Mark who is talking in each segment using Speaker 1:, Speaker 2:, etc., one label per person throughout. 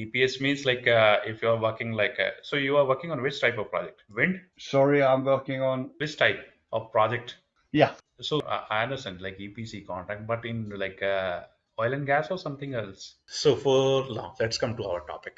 Speaker 1: EPS means like if you are working like so you are working on which type of project? Wind?
Speaker 2: Sorry, I'm working on.
Speaker 1: Which type of project?
Speaker 2: Yeah.
Speaker 1: So I understand like EPC contract, but in like oil and gas or something else. So for now, let's come to our topic.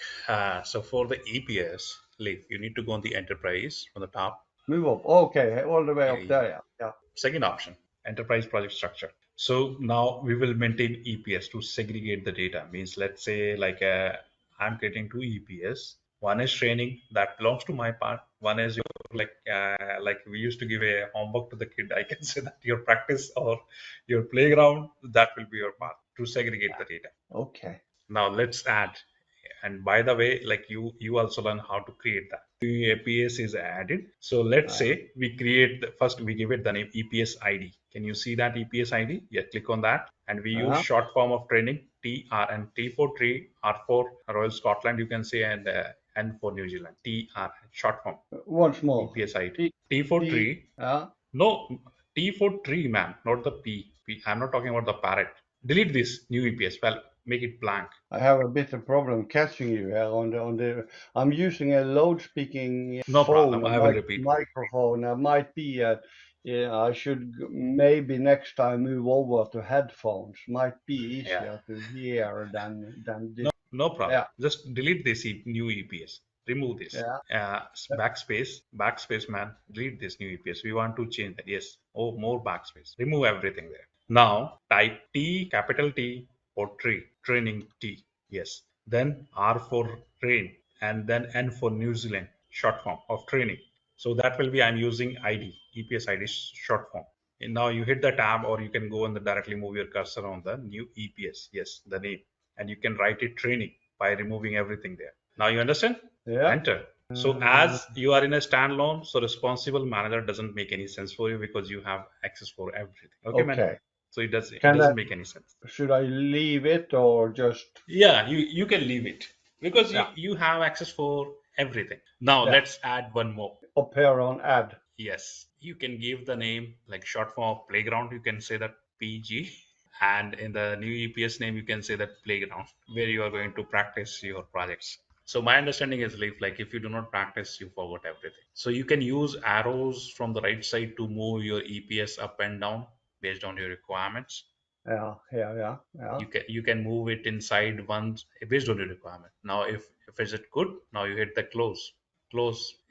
Speaker 1: So for the EPS, like you need to go on the enterprise on the top.
Speaker 2: Move up. Okay, all the way up
Speaker 1: Yeah.
Speaker 2: there. Yeah. Yeah.
Speaker 1: Second option, enterprise project structure. So now we will maintain EPS to segregate the data. Means let's say like I'm creating two EPS. One is training that belongs to my part. One is your like we used to give a homework to the kid. I can say that your practice or your playground that will be your part to segregate the data.
Speaker 2: Okay.
Speaker 1: Now let's add. And by the way, like you also learn how to create that. The EPS is added. So let's
Speaker 2: Uh,
Speaker 1: say we create first we give it the name EPS ID. Can you see that EPS ID? Yeah, click on that. And we use
Speaker 2: uh,
Speaker 1: short form of training TR and T for tree, R for Royal Scotland, you can say, and N for New Zealand. TR, short form,
Speaker 2: once more.
Speaker 1: EPS ID.
Speaker 2: T.
Speaker 1: T for
Speaker 2: T.
Speaker 1: tree. No, T for tree, man, not the P. I'm not talking about the parrot. Delete this new EPS. Well, make it blank.
Speaker 2: I have a bit of problem catching you here on the. I'm using a loud speaking
Speaker 1: No
Speaker 2: phone,
Speaker 1: problem.
Speaker 2: a
Speaker 1: I will repeat.
Speaker 2: microphone. That might be. Yeah, I should maybe next time move over to headphones. Might be
Speaker 1: Yeah.
Speaker 2: easier to hear than this.
Speaker 1: No problem.
Speaker 2: Yeah.
Speaker 1: Just delete this new EPS. Remove this.
Speaker 2: Yeah.
Speaker 1: Backspace, man. Delete this new EPS. We want to change that. Yes. Oh, more backspace. Remove everything there. Now type T, capital T for tree, training T. Yes. Then R for train, and then N for New Zealand, short form of training. So that will be I'm using ID, EPS ID short form. And now you hit the tab, or you can go and directly move your cursor on the new EPS. Yes, the name, and you can write it training by removing everything there. Now you understand?
Speaker 2: Yeah.
Speaker 1: Enter. So as you are in a standalone, so responsible manager doesn't make any sense for you because you have access for everything. Okay, man.
Speaker 2: Okay.
Speaker 1: So it
Speaker 2: Can I?
Speaker 1: doesn't make any sense.
Speaker 2: Should I leave it or just?
Speaker 1: Yeah, you can leave it because
Speaker 2: Yeah.
Speaker 1: you have access for everything. Now
Speaker 2: Yeah.
Speaker 1: let's add one more.
Speaker 2: Up here on add.
Speaker 1: Yes, you can give the name like short form of playground. You can say that PG, and in the new EPS name, you can say that playground, where you are going to practice your projects. So my understanding is like if you do not practice, you forgot everything. So you can use arrows from the right side to move your EPS up and down based on your requirements.
Speaker 2: Yeah. Yeah. Yeah. Yeah.
Speaker 1: You can move it inside once based on your requirement. Now if is it good, now you hit the close.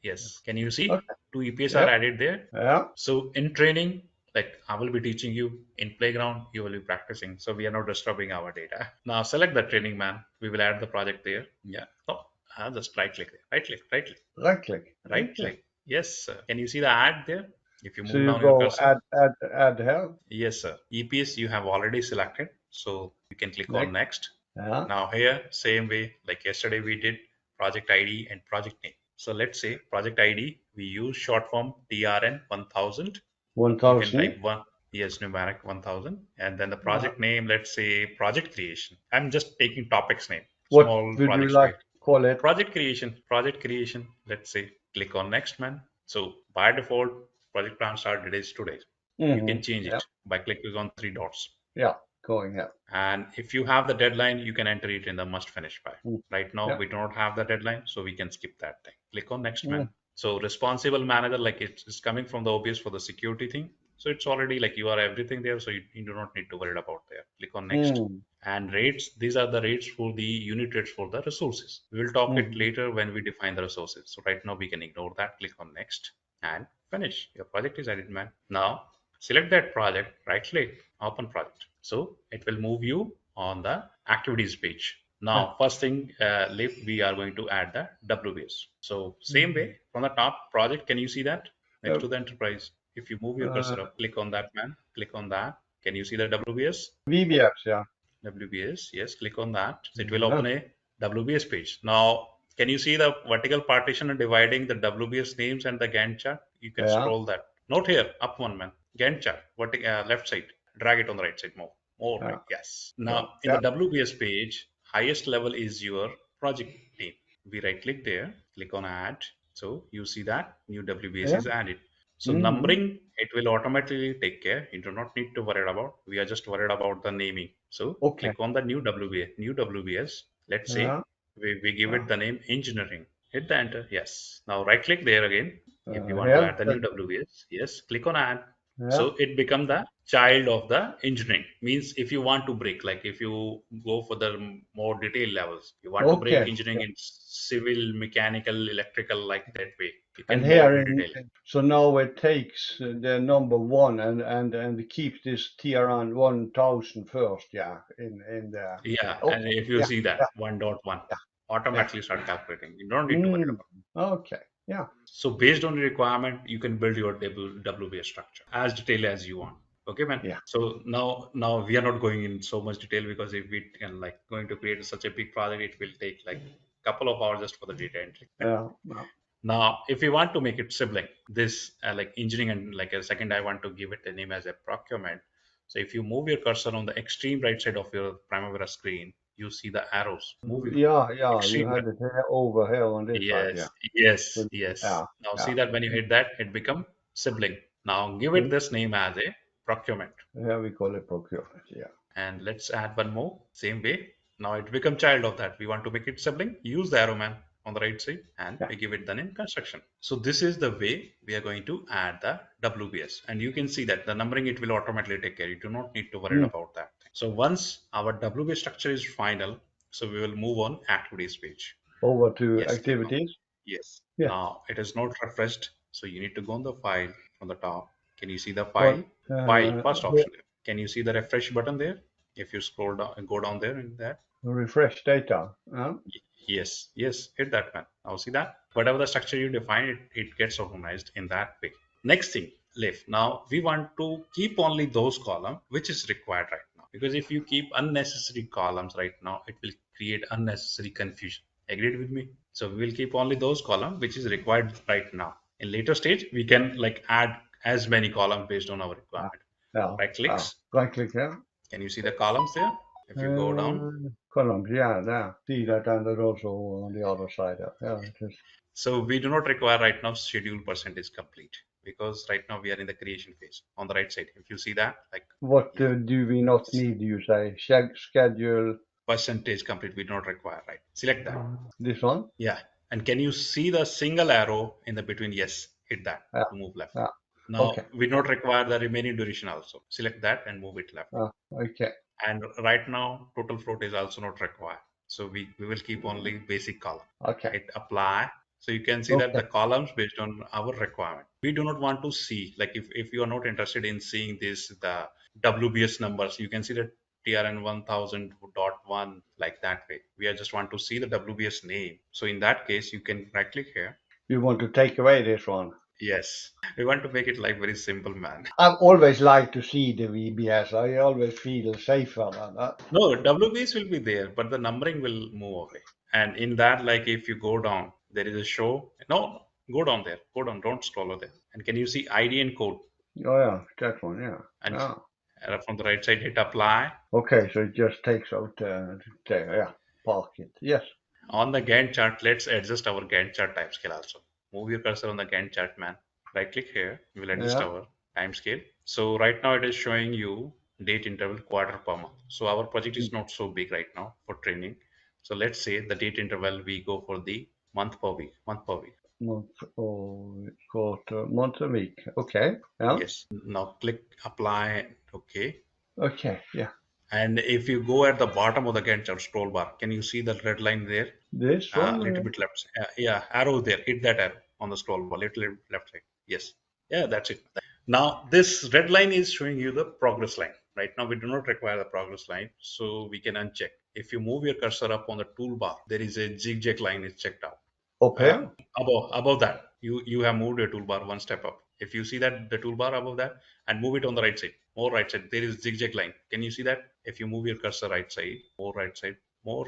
Speaker 1: Yes, can you see
Speaker 2: Okay.
Speaker 1: two EPS are
Speaker 2: Yep.
Speaker 1: added there?
Speaker 2: Yeah.
Speaker 1: So in training, like I will be teaching you, in playground you will be practicing, so we are not disturbing our data. Now select the training, man. We will add the project there. Yeah. Oh, just right click there.
Speaker 2: Right click.
Speaker 1: Right
Speaker 2: Okay.
Speaker 1: click. Yes, sir. Can you see the add there? If you
Speaker 2: So
Speaker 1: move
Speaker 2: you
Speaker 1: down your
Speaker 2: go
Speaker 1: cursor.
Speaker 2: add here.
Speaker 1: Yes, sir. EPS you have already selected, so you can click on
Speaker 2: Next.
Speaker 1: next.
Speaker 2: Yeah.
Speaker 1: Now here, same way like yesterday we did project ID and project name. So let's say project ID, we use short form TRN 1000. You can
Speaker 2: 1000.
Speaker 1: type one, yes, numeric 1000. And then the
Speaker 2: Yeah.
Speaker 1: project name, let's say project creation. I'm just taking topics name,
Speaker 2: What
Speaker 1: small
Speaker 2: would you
Speaker 1: projects,
Speaker 2: like
Speaker 1: right?
Speaker 2: to call it?
Speaker 1: Project creation. Let's say click on next, man. So by default, project plan start date is today. You can change
Speaker 2: Yeah.
Speaker 1: it by clicking on three dots.
Speaker 2: Yeah. Going here.
Speaker 1: And if you have the deadline, you can enter it in the must finish by.
Speaker 2: Mm.
Speaker 1: Right now,
Speaker 2: Yeah.
Speaker 1: we do not have the deadline, so we can skip that thing. Click on next, man.
Speaker 2: Mm.
Speaker 1: So responsible manager, like it's coming from the OBS for the security thing. So it's already like you are everything there, so you do not need to worry about there. Click on next.
Speaker 2: Mm.
Speaker 1: And rates, these are the rates for the unit rates for the resources. We will talk it
Speaker 2: Mm.
Speaker 1: later when we define the resources. So right now we can ignore that. Click on next and finish. Your project is added, man. Now select that project, right click, open project. So it will move you on the activities page.
Speaker 2: Yeah.
Speaker 1: Now, first thing, we are going to add the WBS. So same
Speaker 2: Mm.
Speaker 1: way from the top project, can you see that next
Speaker 2: Uh,
Speaker 1: to the enterprise? If you move your
Speaker 2: uh,
Speaker 1: cursor up, click on that, man. Click on that. Can you see the WBS?
Speaker 2: VBS. Yeah.
Speaker 1: WBS, yes, click on that. So it will
Speaker 2: Yeah.
Speaker 1: open a WBS page. Now, can you see the vertical partition and dividing the WBS names and the Gantt chart? You can
Speaker 2: Yeah.
Speaker 1: scroll that. Not here, up one, man. Gantt chart, left side. Drag it on the right side more. More
Speaker 2: Yeah.
Speaker 1: right, yes.
Speaker 2: Go.
Speaker 1: Now, in the
Speaker 2: Yeah.
Speaker 1: WBS page, highest level is your project name. We right click there, click on add. So you see that new WBS
Speaker 2: Yeah.
Speaker 1: is added. So
Speaker 2: Mm.
Speaker 1: numbering, it will automatically take care. You do not need to worry about. We are just worried about the naming. So
Speaker 2: Okay.
Speaker 1: click on the new WBS. Let's say
Speaker 2: Yeah.
Speaker 1: We give
Speaker 2: Uh,
Speaker 1: it the name engineering. Hit the enter. Yes. Now right click there again. If you want to
Speaker 2: here,
Speaker 1: add the new WBS, yes, click on add.
Speaker 2: yeah.
Speaker 1: So it become the child of the engineering. Means if you want to break, like if you go for the more detailed levels, you want to break
Speaker 2: Okay.
Speaker 1: engineering
Speaker 2: Yeah.
Speaker 1: in civil, mechanical, electrical, like that way. You
Speaker 2: And
Speaker 1: can more
Speaker 2: here,
Speaker 1: detail.
Speaker 2: so now it takes the number one and keeps this tier around 1,000 first. Yeah. In the
Speaker 1: Yeah, and
Speaker 2: okay.
Speaker 1: if you
Speaker 2: Yeah.
Speaker 1: see that
Speaker 2: Yeah.
Speaker 1: 1.1
Speaker 2: Yeah. Yeah.
Speaker 1: automatically start calculating. You don't need to worry
Speaker 2: Mm,
Speaker 1: about.
Speaker 2: okay. Yeah.
Speaker 1: So based on the requirement, you can build your WBS structure as detailed as you want. Okay, man.
Speaker 2: Yeah.
Speaker 1: So now we are not going in so much detail because if we can like going to create such a big project, it will take like couple of hours just for the data entry.
Speaker 2: Yeah. Yeah.
Speaker 1: Now, if you want to make it sibling, this like engineering and like a second, I want to give it the name as a procurement. So if you move your cursor on the extreme right side of your Primavera screen, you see the arrows. Move your
Speaker 2: Yeah. Yeah. You
Speaker 1: extreme
Speaker 2: had it here, over here on this side. Yeah.
Speaker 1: Yes, yes,
Speaker 2: So,
Speaker 1: yes.
Speaker 2: yeah.
Speaker 1: Now
Speaker 2: Yeah.
Speaker 1: see that when you hit that, it become sibling. Now give it
Speaker 2: Mm,
Speaker 1: this name as a procurement.
Speaker 2: here we call it procurement. Yeah.
Speaker 1: And let's add one more, same way. Now it become child of that. We want to make it sibling. Use the arrow man on the right side and
Speaker 2: Yeah.
Speaker 1: we give it the name construction. So this is the way we are going to add the WBS. And you can see that the numbering it will automatically take care. You do not need to worry
Speaker 2: Mm,
Speaker 1: about that. So once our WBS structure is final, so we will move on activities page.
Speaker 2: over to
Speaker 1: Yes, click on.
Speaker 2: activities.
Speaker 1: Yes.
Speaker 2: Yeah.
Speaker 1: Now it is not refreshed, so you need to go on the file from the top. Can you see the
Speaker 2: But
Speaker 1: file? File, first
Speaker 2: here,
Speaker 1: option there. Can you see the refresh button there? If you scroll down and go down there in that.
Speaker 2: refresh data.
Speaker 1: Yes, yes, hit that one. Now see that? Whatever the structure you define, it gets organized in that way. Next thing, Leif. Now we want to keep only those columns which is required right now. Because if you keep unnecessary columns right now, it will create unnecessary confusion. Agreed with me? So we will keep only those columns which is required right now. In later stage, we can like add as many columns based on our
Speaker 2: Yeah.
Speaker 1: requirement.
Speaker 2: Yeah.
Speaker 1: Right
Speaker 2: Yeah.
Speaker 1: clicks.
Speaker 2: Right click there.
Speaker 1: Can you see the columns there? If you go down,
Speaker 2: Columns. Yeah. There. See that, and there's also on the other side. Yeah. It is.
Speaker 1: so we do not require right now schedule percentage complete because right now we are in the creation phase on the right side. If you see that, like
Speaker 2: What
Speaker 1: yeah,
Speaker 2: do we not need? You say schedule
Speaker 1: percentage complete, we do not require, right? Select that.
Speaker 2: this one.
Speaker 1: Yeah. And can you see the single arrow in the between? Yes, hit that
Speaker 2: Yeah.
Speaker 1: to move left.
Speaker 2: Yeah.
Speaker 1: Now
Speaker 2: Okay.
Speaker 1: we do not require the remaining duration also. Select that and move it left.
Speaker 2: Okay.
Speaker 1: And right now, total float is also not required. So we will keep only basic column.
Speaker 2: Okay.
Speaker 1: Hit apply. So you can see that
Speaker 2: Okay.
Speaker 1: the columns based on our requirement. We do not want to see, like if you are not interested in seeing this, the WBS numbers, you can see that TRN 1000.1 like that way. We are just want to see the WBS name. So in that case, you can right click here.
Speaker 2: You want to take away this one?
Speaker 1: Yes, we want to make it like very simple, man.
Speaker 2: I've always liked to see the VBS. I always feel safer than that.
Speaker 1: No, WBs will be there, but the numbering will move away. And in that, like if you go down, there is a show. No, go down there. Go down. Don't scroll over there. And can you see ID and code?
Speaker 2: Oh yeah, that one. Yeah.
Speaker 1: And
Speaker 2: Yeah.
Speaker 1: from the right side, hit apply.
Speaker 2: Okay, so it just takes out there. Yeah. Park it. Yes.
Speaker 1: On the Gantt chart, let's adjust our Gantt chart time scale also. Move your cursor on the Gantt chart, man. Right click here. We'll adjust
Speaker 2: Yeah.
Speaker 1: our time scale. So right now it is showing you date interval quarter per month. So our project is not so big right now for training. So let's say the date interval we go for the month per week, month per week.
Speaker 2: Month or quarter, month a week. Okay. Yeah.
Speaker 1: Yes. Now click apply. Okay.
Speaker 2: Okay. Yeah.
Speaker 1: And if you go at the bottom of the Gantt chart scroll bar, can you see the red line there?
Speaker 2: This
Speaker 1: A
Speaker 2: one.
Speaker 1: little bit left. Yeah, arrow there. Hit that arrow on the scroll bar. Little left side. Yes. Yeah, that's it. Now this red line is showing you the progress line. Right now we do not require the progress line, so we can uncheck. If you move your cursor up on the toolbar, there is a zigzag line is checked out.
Speaker 2: Up
Speaker 1: Uh,
Speaker 2: here.
Speaker 1: above that, you have moved your toolbar one step up. If you see that the toolbar above that and move it on the right side, more right side, there is zigzag line. Can you see that? If you move your cursor right side, more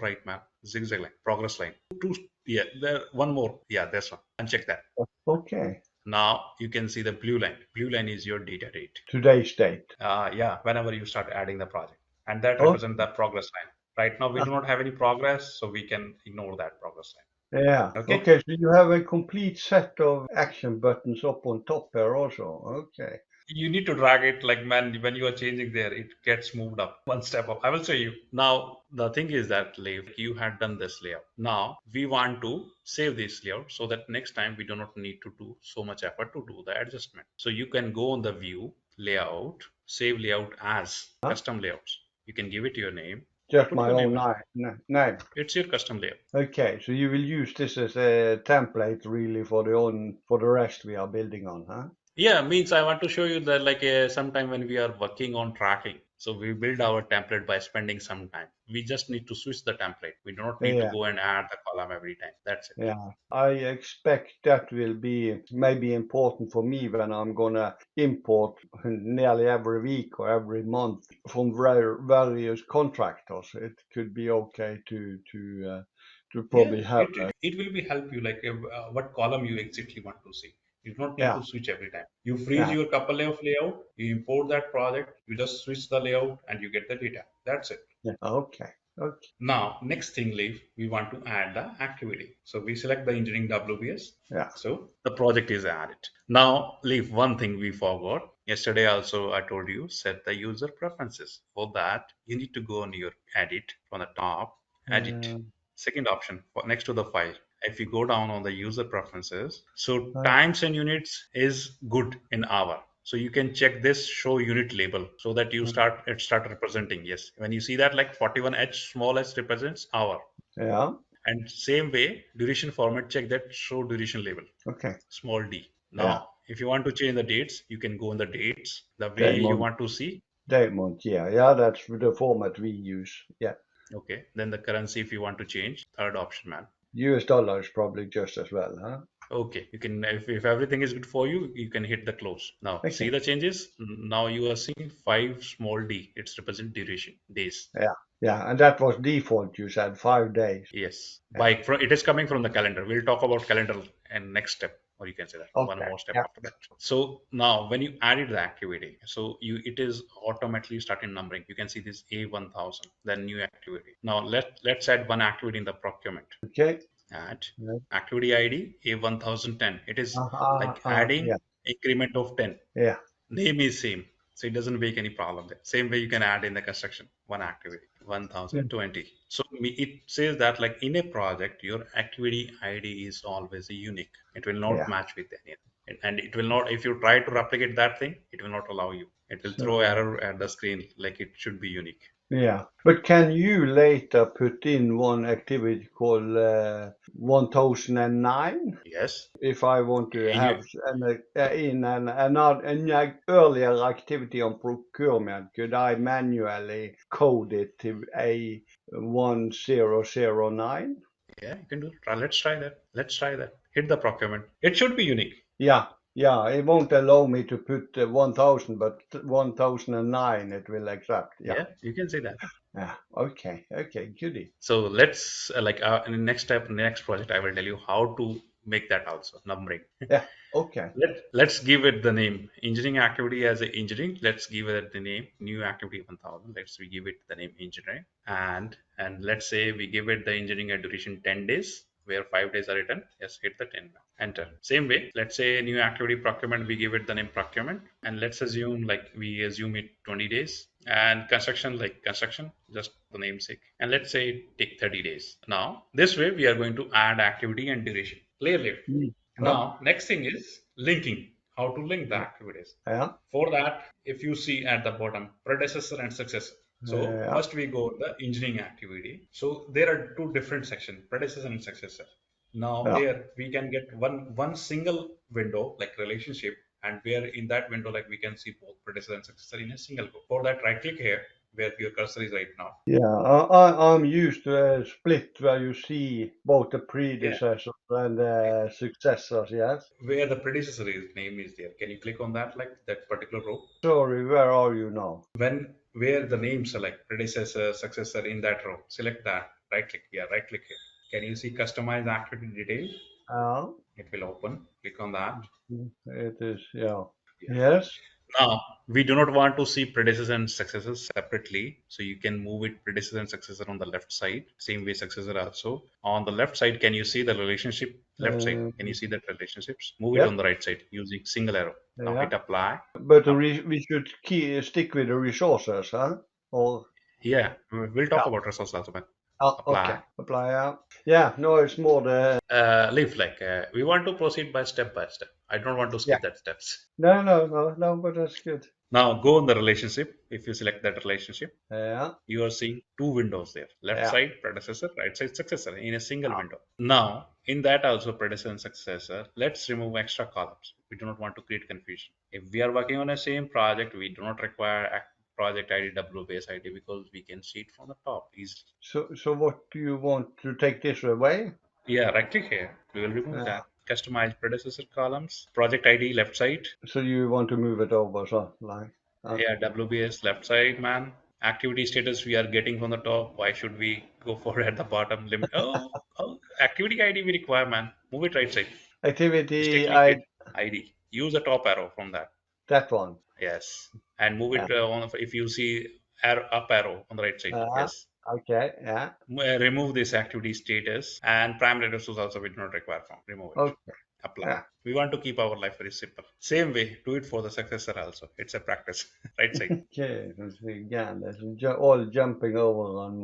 Speaker 1: right map, zigzag line, progress line. Two, yeah, there one more. Yeah, that's one. Uncheck that.
Speaker 2: Okay.
Speaker 1: Now you can see the blue line. Blue line is your data date.
Speaker 2: Today's date.
Speaker 1: Yeah, whenever you start adding the project, and that
Speaker 2: Oh.
Speaker 1: represents the progress line. Right now we do not have any progress, so we can ignore that progress
Speaker 2: Yeah.
Speaker 1: line. Okay.
Speaker 2: Okay. So you have a complete set of action buttons up on top here also. Okay.
Speaker 1: You need to drag it like, man, when you are changing there, it gets moved up one step up. I will show you. Now, the thing is that, Leif, you had done this layout. Now, we want to save this layout so that next time we do not need to do so much effort to do the adjustment. So you can go on the view, layout, save layout as
Speaker 2: Huh?
Speaker 1: custom layouts. You can give it your name,
Speaker 2: Just
Speaker 1: put
Speaker 2: my
Speaker 1: your
Speaker 2: own
Speaker 1: name on.
Speaker 2: name.
Speaker 1: It's your custom layout.
Speaker 2: Okay, so you will use this as a template really for the rest we are building on, huh?
Speaker 1: Yeah, means I want to show you that like sometime when we are working on tracking, so we build our template by spending some time. We just need to switch the template. We do not need to
Speaker 2: Yeah,
Speaker 1: go and add the column every time. That's it.
Speaker 2: yeah. I expect that will be maybe important for me when I'm gonna import nearly every week or every month from various contractors. It could be okay to
Speaker 1: Yeah,
Speaker 2: probably have a
Speaker 1: it will be help you like what column you exactly want to see. You do not need
Speaker 2: yeah,
Speaker 1: to switch every time. You freeze
Speaker 2: yeah,
Speaker 1: your couple of layout, you import that project, you just switch the layout and you get the data. That's it.
Speaker 2: yeah. Okay, okay,
Speaker 1: Now, next thing, Leaf, we want to add the activity. So we select the engineering WBS.
Speaker 2: yeah.
Speaker 1: So the project is added. Now, Leaf, one thing we forgot. Yesterday also I told you set the user preferences. For that, you need to go on your edit from the top, edit.
Speaker 2: Uh,
Speaker 1: Second option next to the file. If you go down on the user preferences, so
Speaker 2: uh,
Speaker 1: times and units is good in hour. So you can check this show unit label so that it start representing. Yes, when you see that like 41H small h represents hour,
Speaker 2: yeah.
Speaker 1: and same way duration format check that show duration label
Speaker 2: Okay.
Speaker 1: small d.
Speaker 2: Yeah.
Speaker 1: Now, if you want to change the dates, you can go on the dates the way you
Speaker 2: Daemon.
Speaker 1: want to see.
Speaker 2: Daemon. Yeah. Yeah. That's the format we use. Yeah.
Speaker 1: Okay, then the currency if you want to change, third option, man.
Speaker 2: US dollar is probably just as well, huh?
Speaker 1: Okay, you can if everything is good for you, you can hit the close. Now see
Speaker 2: Okay.
Speaker 1: the changes. Now you are seeing five small d. It's represent duration days.
Speaker 2: Yeah. Yeah. And that was default. You said 5 days.
Speaker 1: Yes,
Speaker 2: Yeah.
Speaker 1: it is coming from the calendar. We'll talk about calendar and next step, or you can say that one
Speaker 2: Okay.
Speaker 1: more step
Speaker 2: Yeah.
Speaker 1: after that. So now when you added the activity, so it is automatically starting numbering. You can see this A1000, then new activity. Now let's add one activity in the procurement.
Speaker 2: Okay.
Speaker 1: Add
Speaker 2: Yeah.
Speaker 1: activity ID A1010. It is like adding
Speaker 2: Yeah.
Speaker 1: increment of 10.
Speaker 2: Yeah.
Speaker 1: Name is same, so it doesn't make any problem there. Same way you can add in the construction one activity
Speaker 2: Yeah.
Speaker 1: 1020. So it says that like in a project your activity ID is always unique. It will not
Speaker 2: Yeah.
Speaker 1: match with any, and it will not, if you try to replicate that thing, it will not allow you. It will throw
Speaker 2: So,
Speaker 1: error at the screen like it should be unique.
Speaker 2: yeah. But can you later put in one activity called 1009?
Speaker 1: Yes,
Speaker 2: If I want to
Speaker 1: in your,
Speaker 2: have in an earlier activity on procurement, could I manually code it to A1009?
Speaker 1: yeah, you can do it. Let's try that. Hit the procurement. It should be unique.
Speaker 2: Yeah, yeah. It won't allow me to put 1000, but 1009 it will accept. Yeah,
Speaker 1: Yeah, you can say that.
Speaker 2: yeah. Okay, okay, goody.
Speaker 1: So let's in the next step, next project, I will tell you how to make that also numbering.
Speaker 2: Yeah, okay.
Speaker 1: Let's give it the name engineering activity as a engineering. Let's give it the name new activity 1000. We give it the name engineering, and let's say we give it the engineering at duration 10 days where 5 days are written. Yes, hit the 10 now. Enter. Same way, let's say new activity procurement, we give it the name procurement, and let's assume like we assume it 20 days, and construction like construction, just the namesake, and let's say take 30 days. Now this way we are going to add activity and duration clearly.
Speaker 2: Mm. Huh?
Speaker 1: Now, next thing is linking, how to link the
Speaker 2: Yeah,
Speaker 1: activities.
Speaker 2: yeah,
Speaker 1: For that, if you see at the bottom, predecessor and successor. So
Speaker 2: yeah,
Speaker 1: first we go the engineering activity. So there are two different sections, predecessor and successor. Now
Speaker 2: yeah.
Speaker 1: here we can get one single window like relationship, and where in that window like we can see both predecessor and successor in a single go. For that, right click here where your cursor is right now.
Speaker 2: Yeah, I'm used to a split where you see both the
Speaker 1: Yeah,
Speaker 2: predecessors and the successors, yes?
Speaker 1: where the predecessor is name is there. Can you click on that like that particular row?
Speaker 2: Sorry, where are you now?
Speaker 1: When where the names are like predecessor, successor in that row, select that, right click here, right click here. Can you see customize activity detail?
Speaker 2: Uh,
Speaker 1: It will open. Click on that.
Speaker 2: it is, yeah.
Speaker 1: Yeah.
Speaker 2: Yes?
Speaker 1: Now, we do not want to see predecessor and successor separately. So you can move it predecessor and successor on the left side. Same way successor also. On the left side, can you see the relationship? Left side,
Speaker 2: Uh,
Speaker 1: can you see that relationships? Move it
Speaker 2: yep.
Speaker 1: on the right side using single arrow. Now
Speaker 2: Yeah.
Speaker 1: hit apply.
Speaker 2: But
Speaker 1: Now,
Speaker 2: we should stick with the resources, huh? Or
Speaker 1: yeah, we'll talk
Speaker 2: yeah.
Speaker 1: about resource also, but
Speaker 2: Oh, okay.
Speaker 1: apply.
Speaker 2: Apply out. Yeah. No, it's more the
Speaker 1: Leave like we want to proceed by step by step. I don't want to
Speaker 2: yeah.
Speaker 1: skip that steps.
Speaker 2: No. But that's good.
Speaker 1: Now go on the relationship. If you select that relationship,
Speaker 2: Yeah.
Speaker 1: you are seeing two windows there, left
Speaker 2: Yeah.
Speaker 1: side predecessor, right side successor in a single window. Now in that also predecessor and successor, let's remove extra columns. We do not want to create confusion. If we are working on a same project, we do not require project id base id because we can see it from the top easily.
Speaker 2: So what do you want to take this away?
Speaker 1: Yeah, right click here, we will remove
Speaker 2: Yeah.
Speaker 1: that. Customize predecessor columns, project id left side.
Speaker 2: So you want to move it over, so like.
Speaker 1: Yeah, WBS left side, man. Activity status we are getting from the top. Why should we go for at the bottom limit? Activity ID we require, man. Move it right side.
Speaker 2: Activity,
Speaker 1: Mistakenly
Speaker 2: I
Speaker 1: hit ID. Use the top arrow from that.
Speaker 2: that one.
Speaker 1: Yes, and move
Speaker 2: Yeah.
Speaker 1: it on. If you see arrow, up arrow on the right side.
Speaker 2: Uh,
Speaker 1: Yes.
Speaker 2: okay. Yeah.
Speaker 1: Remove this activity status and primary resource also we do not require from. Remove it.
Speaker 2: Okay.
Speaker 1: Apply.
Speaker 2: Yeah.
Speaker 1: We want to keep our life very simple. Same way, do it for the successor also. It's a practice. Right side.
Speaker 2: Okay. Let's see again. That's all jumping over on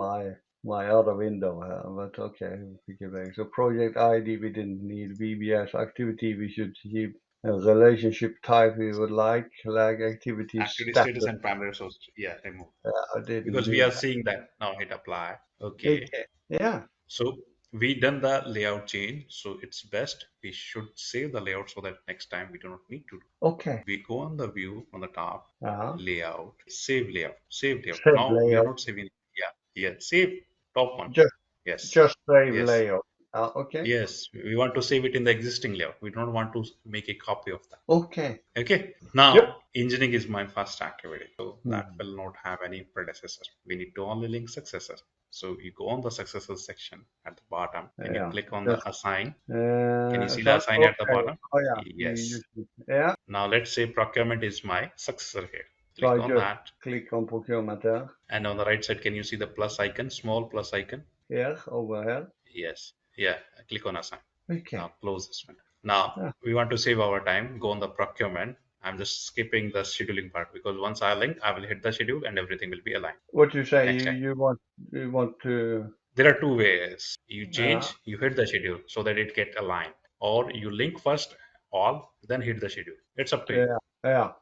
Speaker 2: my other window here, but okay. We give it. So project ID we didn't need. VBS activity we should keep. A relationship type we would like activity
Speaker 1: Activity status
Speaker 2: status.
Speaker 1: and primary source. Yeah, remove.
Speaker 2: I didn't
Speaker 1: Because we
Speaker 2: do
Speaker 1: are
Speaker 2: that.
Speaker 1: seeing that. Now hit apply. Okay.
Speaker 2: Okay. Yeah.
Speaker 1: So we done the layout change. So it's best we should save the layout so that next time we do not need to do.
Speaker 2: Okay.
Speaker 1: We go on the view on the top,
Speaker 2: Uh-huh.
Speaker 1: layout, save layout, save layout.
Speaker 2: Save
Speaker 1: Now we are
Speaker 2: layout.
Speaker 1: not saving. Yeah, yeah, save top one.
Speaker 2: Just
Speaker 1: Yes,
Speaker 2: just save
Speaker 1: yes,
Speaker 2: layout. Okay.
Speaker 1: yes. We want to save it in the existing layout. We don't want to make a copy of that.
Speaker 2: Okay.
Speaker 1: Okay,
Speaker 2: Yep.
Speaker 1: now engineering is my first activity, so that
Speaker 2: Hmm.
Speaker 1: will not have any predecessor. We need to only link successor. So you go on the successor section at the bottom and you
Speaker 2: Yeah.
Speaker 1: click on the
Speaker 2: Just
Speaker 1: assign. Can you see the
Speaker 2: so
Speaker 1: assign at the
Speaker 2: okay.
Speaker 1: bottom?
Speaker 2: Oh yeah.
Speaker 1: Yes.
Speaker 2: Yeah.
Speaker 1: Now let's say procurement is my successor here.
Speaker 2: So
Speaker 1: Click
Speaker 2: I
Speaker 1: on
Speaker 2: just
Speaker 1: that.
Speaker 2: click on procurement there.
Speaker 1: And on the right side, can you see the plus icon, small plus icon?
Speaker 2: Here over here.
Speaker 1: Yes. Yeah. Click on assign. Now
Speaker 2: Okay.
Speaker 1: close this one. Now
Speaker 2: Yeah.
Speaker 1: we want to save our time. Go on the procurement. I'm just skipping the scheduling part because once I link, I will hit the schedule and everything will be aligned.
Speaker 2: What you say?
Speaker 1: Next time.
Speaker 2: You want to
Speaker 1: There are two ways. You
Speaker 2: uh,
Speaker 1: change, you hit the schedule so that it get aligned, or you link first all, then hit the schedule. It's up to you.
Speaker 2: yeah yeah.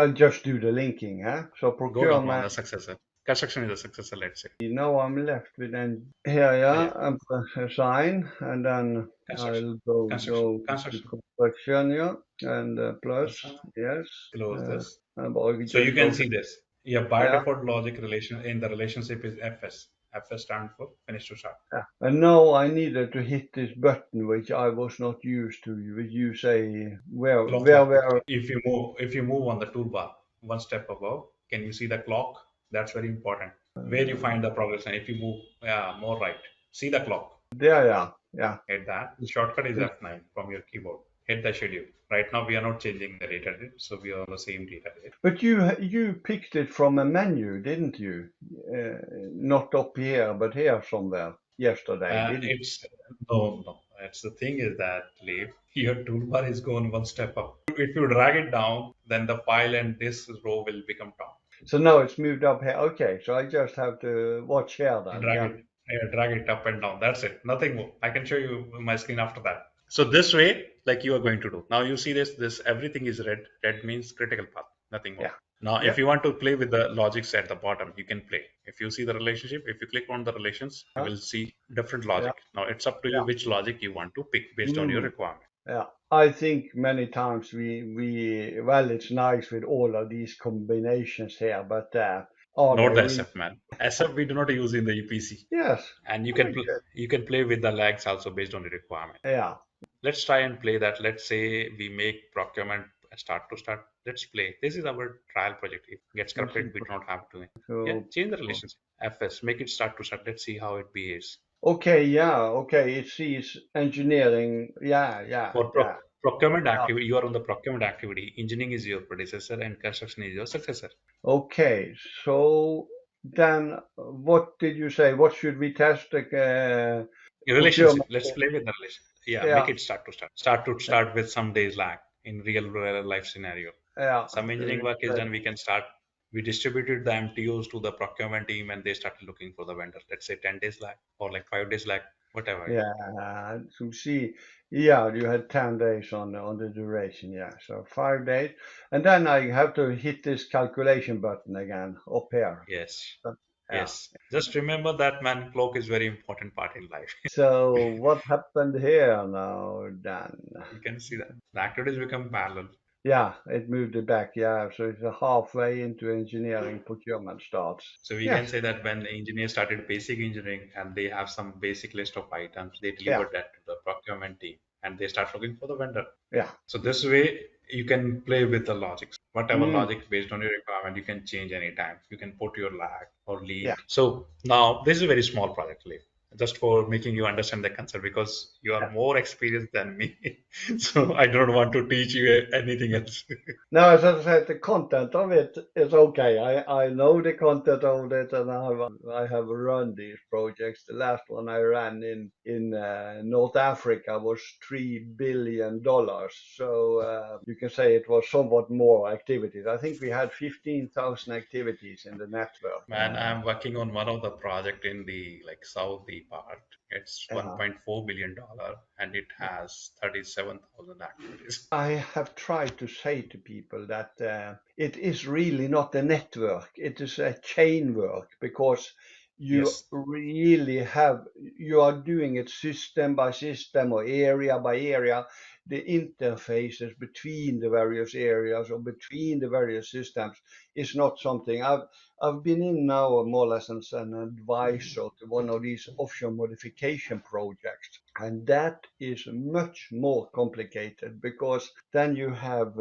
Speaker 2: I'll just do the linking, huh? So
Speaker 1: Go down on
Speaker 2: procurement.
Speaker 1: the successor. Construction is the successor. Let's say.
Speaker 2: Now I'm left with an here,
Speaker 1: Oh,
Speaker 2: yeah,
Speaker 1: yeah.
Speaker 2: and press assign, and then
Speaker 1: Construction.
Speaker 2: I'll go to
Speaker 1: Construction.
Speaker 2: construction, yeah, and plus
Speaker 1: Assign.
Speaker 2: yes,
Speaker 1: Close this.
Speaker 2: and I
Speaker 1: So you
Speaker 2: just
Speaker 1: can
Speaker 2: go
Speaker 1: see this. Yeah, by
Speaker 2: yeah,
Speaker 1: default logic relation in the relationship is FS. FS stands for finish to start.
Speaker 2: yeah. And now I needed to hit this button, which I was not used to. Which you say
Speaker 1: Clock icon.
Speaker 2: where
Speaker 1: If you move on the toolbar one step above, can you see the clock? That's very important. Where you find the progression. If you move more right, see the clock.
Speaker 2: there, yeah, yeah.
Speaker 1: Hit that. Shortcut is F9 from your keyboard. Hit the schedule. Right now we are not changing the data date, so we are on the same data date.
Speaker 2: But you picked it from a menu, didn't you? Not up here, but here somewhere yesterday, didn't
Speaker 1: It's no. It's the thing is that Leave, your toolbar is going one step up. If you drag it down, then the file and this row will become top.
Speaker 2: you? So now it's moved up here. Okay, so I just have to watch here then.
Speaker 1: Drag
Speaker 2: Yeah.
Speaker 1: it, drag it up and down. That's it. Nothing more. I can show you my screen after that. So this way, like you are going to do. Now you see this everything is red. Red means critical path. Nothing more.
Speaker 2: Yeah.
Speaker 1: Now, if
Speaker 2: Yep.
Speaker 1: you want to play with the logics at the bottom, you can play. If you see the relationship, if you click on the relations, you
Speaker 2: Huh?
Speaker 1: will see different
Speaker 2: Yeah.
Speaker 1: logic. Now it's up to you
Speaker 2: Yeah.
Speaker 1: which logic you want to pick based on your
Speaker 2: Mm.
Speaker 1: requirement.
Speaker 2: Yeah. I think many times we well, it's nice with all of these combinations here, but are
Speaker 1: Not
Speaker 2: they
Speaker 1: the
Speaker 2: really?
Speaker 1: SF man. SF we do not use in the UPC,
Speaker 2: Yes.
Speaker 1: and
Speaker 2: Okay.
Speaker 1: you can play with the lags also based on the requirement.
Speaker 2: Yeah.
Speaker 1: Let's try and play that. Let's say we make procurement start to start. Let's play. This is our trial project. If it gets
Speaker 2: Let's see.
Speaker 1: corrupted, we do not have to. Yeah,
Speaker 2: So,
Speaker 1: change the relationship. FS, make it start to start. Let's see how it behaves.
Speaker 2: okay. Yeah. Okay. It sees engineering. Yeah.
Speaker 1: For
Speaker 2: Yeah.
Speaker 1: procurement
Speaker 2: Yeah.
Speaker 1: activity. You are on the procurement activity. Engineering is your predecessor, and construction is your successor.
Speaker 2: Okay, so then what did you say? What should we test the
Speaker 1: Relationship.
Speaker 2: procurement?
Speaker 1: Let's play with the relation. Yeah,
Speaker 2: Yeah,
Speaker 1: make it start to start. Start to start with some days lag in real life scenario.
Speaker 2: yeah.
Speaker 1: Some engineering work is done. We can start. We distributed the MTOs to the procurement team, and they started looking for the vendor. Let's say 10 days lag or like 5 days lag, whatever.
Speaker 2: Yeah, to see. Yeah, you had 10 days on the duration. Yeah, so 5 days, and then I have to hit this calculation button again up here.
Speaker 1: Yes,
Speaker 2: But, yeah.
Speaker 1: yes. Just remember that man. Clock is very important part in life.
Speaker 2: So what happened here now, Dan?
Speaker 1: You can see that the activities become parallel.
Speaker 2: Yeah, it moved it back. Yeah, so it's a halfway into engineering procurement starts.
Speaker 1: So we can
Speaker 2: Yes.
Speaker 1: say that when the engineers started basic engineering and they have some basic list of items, they
Speaker 2: Yeah.
Speaker 1: deliver that to the procurement team and they start looking for the vendor.
Speaker 2: Yeah.
Speaker 1: So this way you can play with the logics. Whatever
Speaker 2: Mm,
Speaker 1: logic based on your requirement, you can change anytime. You can put your lag or
Speaker 2: yeah.
Speaker 1: leak. So now this is a very small project, Leaf. Just for making you understand the concept because you are
Speaker 2: Yeah.
Speaker 1: more experienced than me. So I don't want to teach you anything else.
Speaker 2: No, as I said, the content of it is okay. I know the content of it, and I have run these projects. The last one I ran in North Africa was $3 billion. So you can say it was somewhat more activities. I think we had 15,000 activities in the network.
Speaker 1: Man, I'm working on one of the project in the like Saudi part. It's
Speaker 2: Yeah.
Speaker 1: 1.4 billion dollar and it has 37,000 activities.
Speaker 2: I have tried to say to people that it is really not a network, it is a chain work because you
Speaker 1: Yes,
Speaker 2: really have, you are doing it system by system or area by area. The interfaces between the various areas or between the various systems is not something I've been in now more or less as an advisor to one of these offshore modification projects. And that is much more complicated because then you have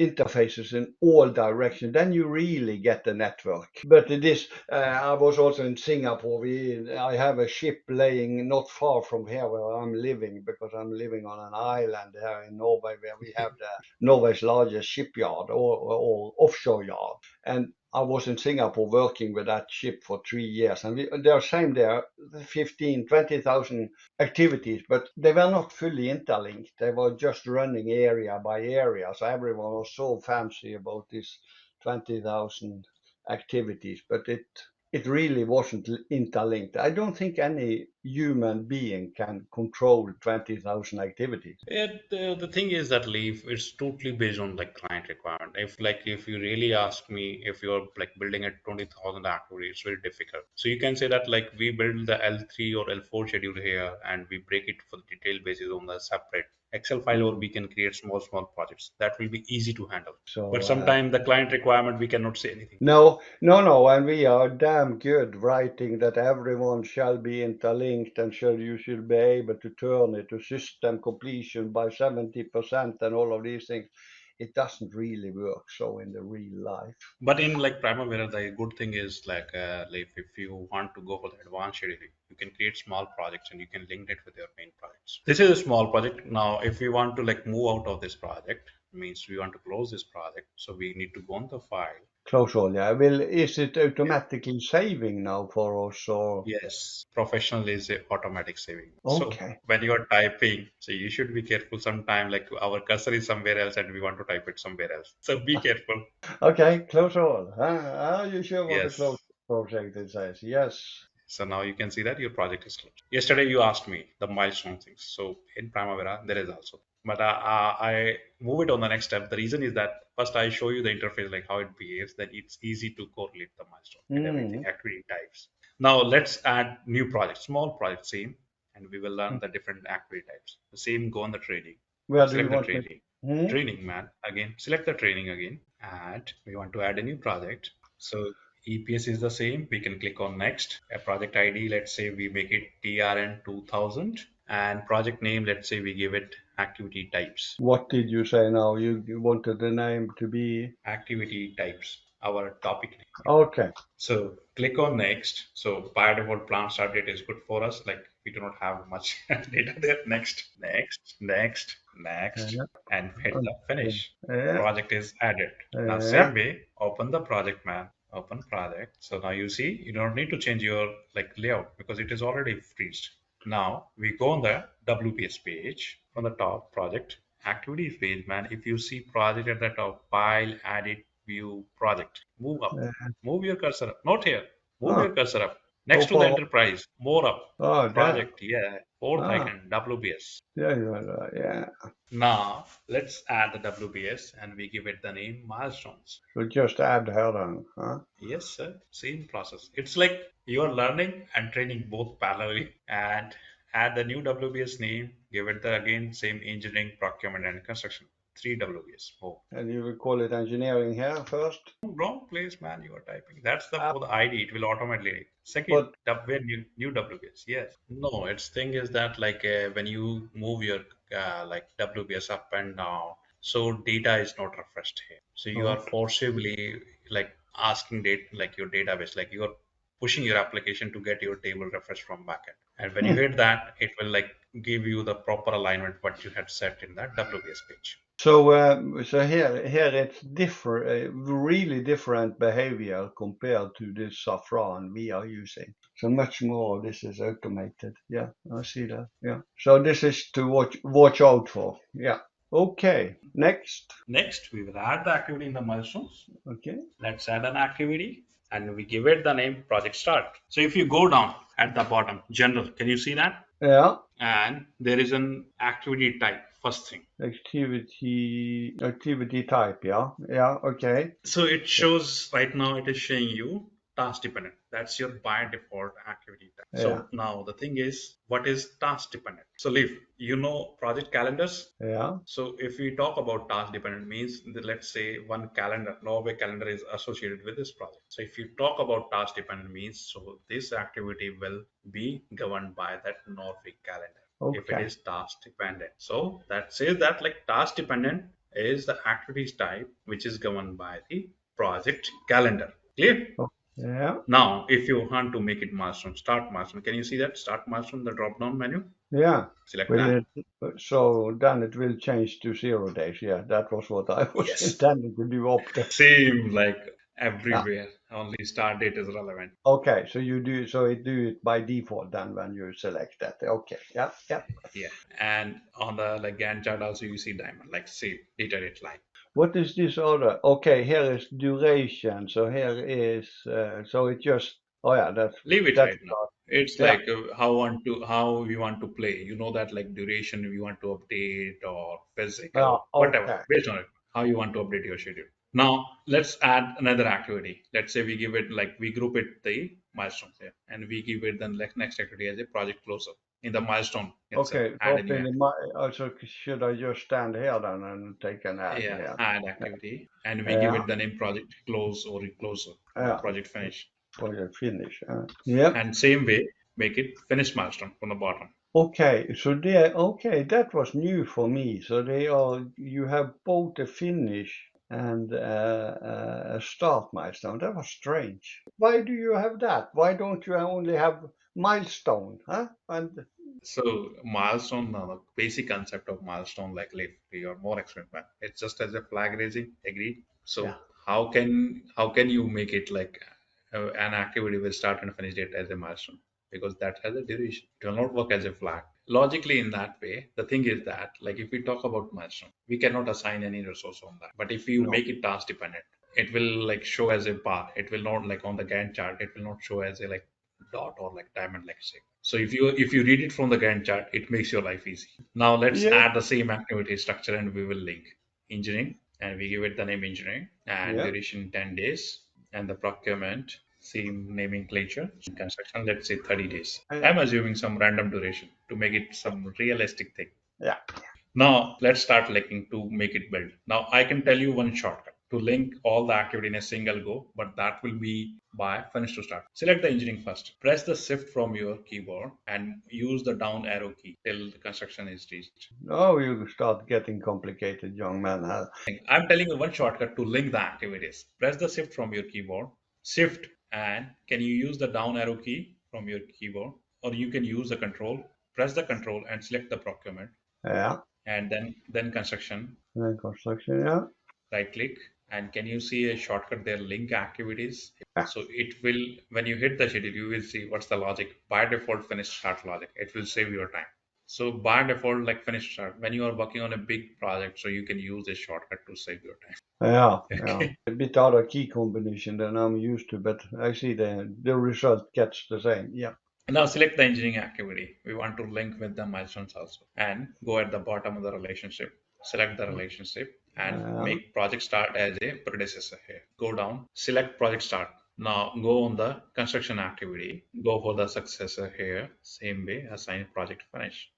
Speaker 2: interfaces in all directions. Then you really get the network. But it is, I was also in Singapore. I have a ship laying not far from here where I'm living because I'm living on an island here in Norway where we have the Norway's largest shipyard or offshore yard. And I was in Singapore working with that ship for 3 years, and they're saying there 15, 20,000 activities, but they were not fully interlinked. They were just running area by area. So everyone was so fancy about this 20,000 activities, but it really wasn't interlinked. I don't think any human being can control 20,000 activities.
Speaker 1: the thing is that leave it's totally based on like client requirement. If you really ask me if you're like building a 20,000 activity, it's very difficult. So you can say that like we build the L3 or L4 schedule here and we break it for the detailed basis on the separate Excel file or
Speaker 2: Mm.
Speaker 1: we can create small projects. That will be easy to handle. But
Speaker 2: So
Speaker 1: sometimes the client requirement we cannot say anything.
Speaker 2: no, no, no, and we are damn good writing that everyone shall be interlinked and you should be able to turn it to system completion by 70% and all of these things. It doesn't really work so in the real life.
Speaker 1: But in like Primavera, the good thing is like if you want to go for the advanced scheduling, you can create small projects and you can link it with your main projects. This is a small project. Now, if we want to like move out of this project, means we want to close this project, so we need to go on the file.
Speaker 2: Close all, yeah. Well, is it automatically saving now for us or?
Speaker 1: Yes, professional is a automatic saving. So
Speaker 2: Okay,
Speaker 1: when you are typing, so you should be careful sometime like our cursor is somewhere else and we want to type it somewhere else. So be careful.
Speaker 2: okay, close all. Are you sure what the close
Speaker 1: Yes.
Speaker 2: project it says? Yes.
Speaker 1: So now you can see that your project is closed. Yesterday you asked me the milestone things. So in Primavera there is also, but I move it on the next step. The reason is that first I show you the interface like how it behaves. Then it's easy to correlate the milestone and everything
Speaker 2: Mm.
Speaker 1: activity types. Now let's add new project, small project, same, and we will learn the different activity types. The same go on the training.
Speaker 2: Where do you
Speaker 1: Select the
Speaker 2: want me?
Speaker 1: training.
Speaker 2: Hmm?
Speaker 1: Training man again. Select the training again, and we want to add a new project. So EPS is the same. We can click on next. A project ID, let's say we make it TRN 2000 and project name, let's say we give it activity types.
Speaker 2: What did you say now? You wanted the name to be
Speaker 1: Activity types. our topic name.
Speaker 2: Okay.
Speaker 1: So click on next. So by default, plan start date is good for us. Like we do not have much data there. Next, next, next, next,
Speaker 2: Yeah.
Speaker 1: and hit the
Speaker 2: Okay.
Speaker 1: finish.
Speaker 2: Yeah.
Speaker 1: Project is added. Now
Speaker 2: Yeah.
Speaker 1: same way, open the project, man. Open project. So now you see you don't need to change your like layout because it is already freezed. Now we go on the WPS page from the top project activities page, man. If you see project at the top, file, edit, view, project, move up.
Speaker 2: Yeah.
Speaker 1: Move your cursor up. Not here. Move
Speaker 2: Oh,
Speaker 1: your cursor up.
Speaker 2: how
Speaker 1: Next to the
Speaker 2: far?
Speaker 1: enterprise. More up.
Speaker 2: Oh, there.
Speaker 1: Project. Yeah. Fourth
Speaker 2: Ah,
Speaker 1: icon. WBS.
Speaker 2: yeah, yeah.
Speaker 1: Now let's add the WBS and we give it the name milestones.
Speaker 2: So just add her then, huh?
Speaker 1: Yes, sir. Same process. It's like you are learning and training both parallelly and add the new WBS name. Give it the again same engineering, procurement, and construction. Three WBS. Oh,
Speaker 2: And you will call it engineering here first.
Speaker 1: wrong place, man. You are typing. That's the
Speaker 2: Ah,
Speaker 1: for the ID. It will automatically. Second,
Speaker 2: but
Speaker 1: new WBS. Yes. No, its thing is that like when you move your like WBS up and down, so data is not refreshed here. So you are
Speaker 2: okay.
Speaker 1: forcibly like asking date like your database, like you are pushing your application to get your table refreshed from backend. And when you hit that, it will like give you the proper alignment what you had set in that WBS page.
Speaker 2: So here it's different, really different behavior compared to this saffron we are using. So much more of this is automated. Yeah, I see that. Yeah. So this is to watch out for. Yeah. Okay. Next.
Speaker 1: Next, we will add the activity in the milestones.
Speaker 2: Okay.
Speaker 1: Let's add an activity and we give it the name project start. So if you go down at the bottom, general, can you see that?
Speaker 2: Yeah.
Speaker 1: And there is an activity type, first thing.
Speaker 2: Activity type. Yeah. Yeah. Okay.
Speaker 1: So it shows right now it is showing you task dependent. That's your by default activity type.
Speaker 2: Yeah.
Speaker 1: So now the thing is, what is task dependent? So Leaf, you know project calendars?
Speaker 2: Yeah.
Speaker 1: So if we talk about task dependent means that let's say one calendar, Norway calendar is associated with this project. So if you talk about task dependent means so this activity will be governed by that Norway calendar if it
Speaker 2: Okay.
Speaker 1: is task dependent. So that says that like task dependent is the activities type which is governed by the project calendar. Clear?
Speaker 2: Oh, yeah.
Speaker 1: Now, if you want to make it milestone, start milestone. Can you see that? Start milestone, the drop down menu.
Speaker 2: Yeah.
Speaker 1: Select
Speaker 2: Will
Speaker 1: that.
Speaker 2: it, so then it will change to 0 days. Yeah, that was what I was
Speaker 1: Yes.
Speaker 2: intending to do up there.
Speaker 1: Same like
Speaker 2: Yeah.
Speaker 1: everywhere. Only start date is relevant.
Speaker 2: Okay, so you do so it do it by default then when you select that. Okay. Yeah. Yeah.
Speaker 1: Yeah. And on the like Gantt chart also you see diamond, like save data date line.
Speaker 2: What is this other? Okay, here is duration. So here is so it just oh yeah,
Speaker 1: Leave it
Speaker 2: that's
Speaker 1: right now. It's
Speaker 2: yeah.
Speaker 1: like how we want to play. You know that like duration we want to update or
Speaker 2: Yeah.
Speaker 1: physical, whatever,
Speaker 2: Okay.
Speaker 1: based on it, how you want to update your schedule. Now let's add another activity. Let's say we give it like we group it the milestones here, and we give it then like next activity as a project closer in the milestone itself.
Speaker 2: Okay. So
Speaker 1: Add a
Speaker 2: up
Speaker 1: new
Speaker 2: in the
Speaker 1: activity.
Speaker 2: also should I just stand here then and take an ad
Speaker 1: Yeah,
Speaker 2: here?
Speaker 1: add activity, and we give
Speaker 2: Yeah.
Speaker 1: it the name project close or closer or
Speaker 2: Yeah.
Speaker 1: project finish.
Speaker 2: Project finish. Yep.
Speaker 1: And same way, make it finish milestone from the bottom.
Speaker 2: Okay, so there, okay, that was new for me. So they are, you have both a finish and a start milestone. That was strange. Why do you have that? Why don't you only have milestone? Huh? And
Speaker 1: So milestone, the basic concept of milestone, like if you're more experiment, it's just as a flag raising. Agreed.
Speaker 2: yeah,
Speaker 1: So how can you make it like an activity will start and finish date as a milestone because that has a duration. It will not work as a flag. Logically, in that way, the thing is that like if we talk about milestone, we cannot assign any resource on that. But if you
Speaker 2: no.
Speaker 1: make it task dependent, it will like show as a bar. It will not like on the Gantt chart. It will not show as a like dot or like diamond like shape. So if you read it from the Gantt chart, it makes your life easy. Now let's
Speaker 2: Yeah,
Speaker 1: add the same activity structure and we will link engineering and we give it the name engineering and
Speaker 2: yeah.
Speaker 1: duration 10 days and the procurement same nomenclature construction let's say 30 days.
Speaker 2: uh,
Speaker 1: I'm assuming some random duration to make it some realistic thing.
Speaker 2: yeah.
Speaker 1: Now let's start linking to make it build. Now I can tell you one shortcut. to link all the activity in a single go, but that will be by finish to start. Select the engineering first. Press the shift from your keyboard and use the down arrow key till the construction is reached.
Speaker 2: Now you start getting complicated, young man. Huh?
Speaker 1: I'm telling you one shortcut to link the activities. Press the shift from your keyboard, shift, and can you use the down arrow key from your keyboard, or you can use the control. Press the control and select the procurement,
Speaker 2: Yeah.
Speaker 1: and then construction.
Speaker 2: And then construction, yeah.
Speaker 1: Right click, and can you see a shortcut there? Link activities.
Speaker 2: Yeah.
Speaker 1: So it will, when you hit the schedule, you will see what's the logic. By default, finish start logic. It will save your time. So by default, like finish start, when you are working on a big project, so you can use this shortcut to save your time.
Speaker 2: Yeah, yeah.
Speaker 1: Okay.
Speaker 2: A bit other key combination than I'm used to, but I see the result gets the same. Yeah.
Speaker 1: Now select the engineering activity. We want to link with the milestones also. And go at the bottom of the relationship. Select the relationship and
Speaker 2: Yeah.
Speaker 1: make project start as a predecessor here. Go down, select project start. Now go on the construction activity. Go for the successor here. Same way, assign project finish.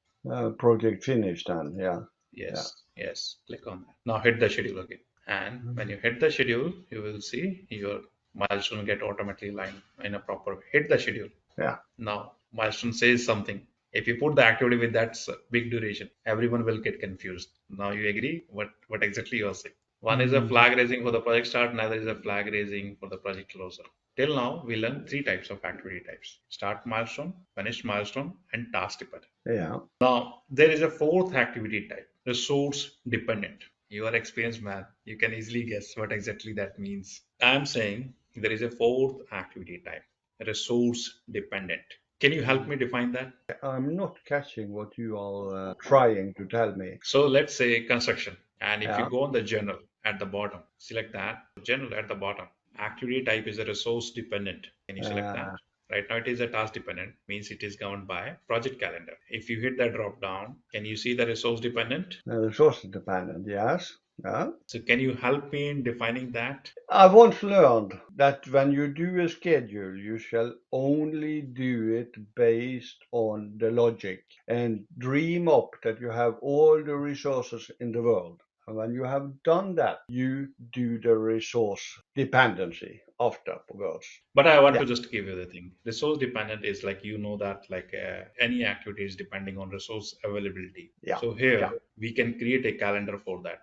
Speaker 2: Project finished then. Yeah. Yeah.
Speaker 1: Yes, yes. Click on that. Now hit the schedule again. And when you hit the schedule, you will see your milestone get automatically lined in a proper way. Hit the schedule.
Speaker 2: Yeah.
Speaker 1: Now, milestone says something. If you put the activity with that big duration, everyone will get confused. Now you agree what exactly you are saying. One is a
Speaker 2: Mhm.
Speaker 1: flag raising for the project start, another is a flag raising for the project closer. Till now, we learned three types of activity types: start milestone, finish milestone, and task dependent.
Speaker 2: Yeah.
Speaker 1: Now, there is a fourth activity type, resource dependent. You are experienced man. You can easily guess what exactly that means. I'm saying there is a fourth activity type, resource dependent. Can you help me define that?
Speaker 2: I'm not catching what you are trying to tell me.
Speaker 1: So let's say construction. And if you
Speaker 2: Yeah.
Speaker 1: go on the general at the bottom, select that. General at the bottom. Activity type is a resource dependent. Can you select
Speaker 2: Uh,
Speaker 1: that? Right now it is a task dependent, means it is governed by project calendar. If you hit that drop down, can you see the resource dependent?
Speaker 2: resource dependent. Yes. Yeah.
Speaker 1: So can you help me in defining that?
Speaker 2: I once learned that when you do a schedule, you shall only do it based on the logic and dream up that you have all the resources in the world. And when you have done that, you do the resource dependency afterwards.
Speaker 1: But I want
Speaker 2: Yeah,
Speaker 1: to just give you the thing. Resource dependent is like you know that like any activity is depending on resource availability.
Speaker 2: yeah,
Speaker 1: So
Speaker 2: yeah,
Speaker 1: here we can create a calendar for that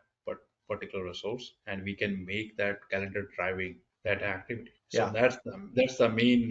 Speaker 1: particular resource, and we can make that calendar driving that activity. So
Speaker 2: yeah.
Speaker 1: that's the main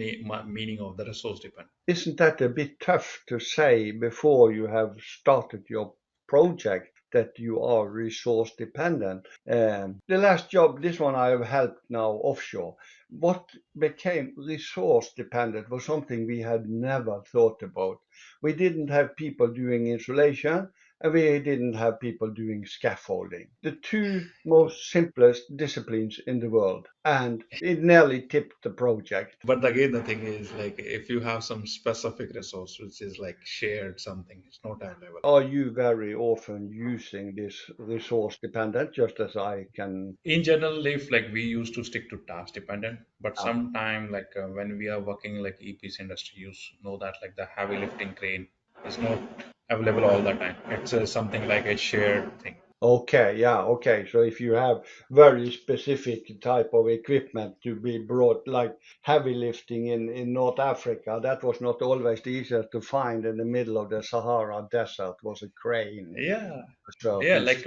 Speaker 1: meaning of the resource dependent.
Speaker 2: Isn't that a bit tough to say before you have started your project that you are resource dependent? The last job, this one I have helped now offshore, what became resource dependent was something we had never thought about. We didn't have people doing insulation and we didn't have people doing scaffolding. The two most simplest disciplines in the world. And it nearly tipped the project.
Speaker 1: But again, the thing is like if you have some specific resource which is like shared something, it's not available.
Speaker 2: Are you very often using this resource dependent, just as I can?
Speaker 1: In general, if like we used to stick to task dependent, but
Speaker 2: Uh,
Speaker 1: sometime like when we are working like EPC industry, you know that like the heavy lifting crane is not available all the time. It's something like a shared thing.
Speaker 2: okay, yeah, okay. So if you have very specific type of equipment to be brought, like heavy lifting in North Africa, that was not always the easiest to find in the middle of the Sahara Desert was a crane.
Speaker 1: Yeah,
Speaker 2: So
Speaker 1: yeah,
Speaker 2: it's
Speaker 1: like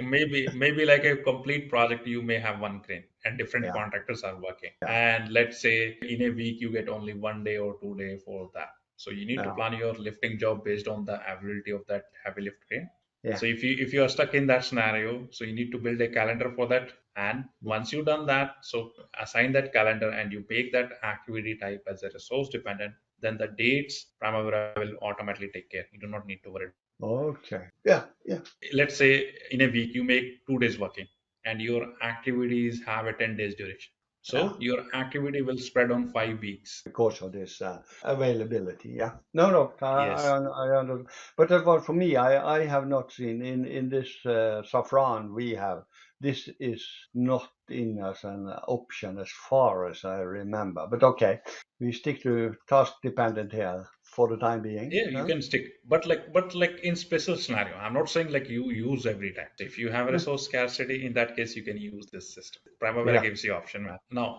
Speaker 1: maybe like a complete project, you may have one crane and different
Speaker 2: yeah,
Speaker 1: contractors are working.
Speaker 2: yeah,
Speaker 1: And let's say in a week you get only 1 day or 2 day for that. So you need to
Speaker 2: yeah,
Speaker 1: plan your lifting job based on the availability of that heavy lift crane.
Speaker 2: yeah.
Speaker 1: So if you are stuck in that scenario, so you need to build a calendar for that. And once you've done that, so assign that calendar and you make that activity type as a resource dependent, then the dates Primavera will automatically take care. You do not need to worry.
Speaker 2: Okay, yeah, yeah.
Speaker 1: Let's say in a week you make 2 days working and your activities have a 10 days duration.
Speaker 2: Yeah.
Speaker 1: So your activity will spread on 5 weeks.
Speaker 2: Because of this availability. Yeah. No, no,
Speaker 1: Yes.
Speaker 2: I understand. But that was for me. I have not seen in this saffron we have. This is not in as an option as far as I remember. But okay, we stick to task dependent here. for the time being.
Speaker 1: Yeah, you
Speaker 2: Huh?
Speaker 1: can stick, but like in special scenario. I'm not saying like you use every time. If you have a resource scarcity, in that case, you can use this system. Primavera
Speaker 2: Yeah.
Speaker 1: gives you option, man. Now,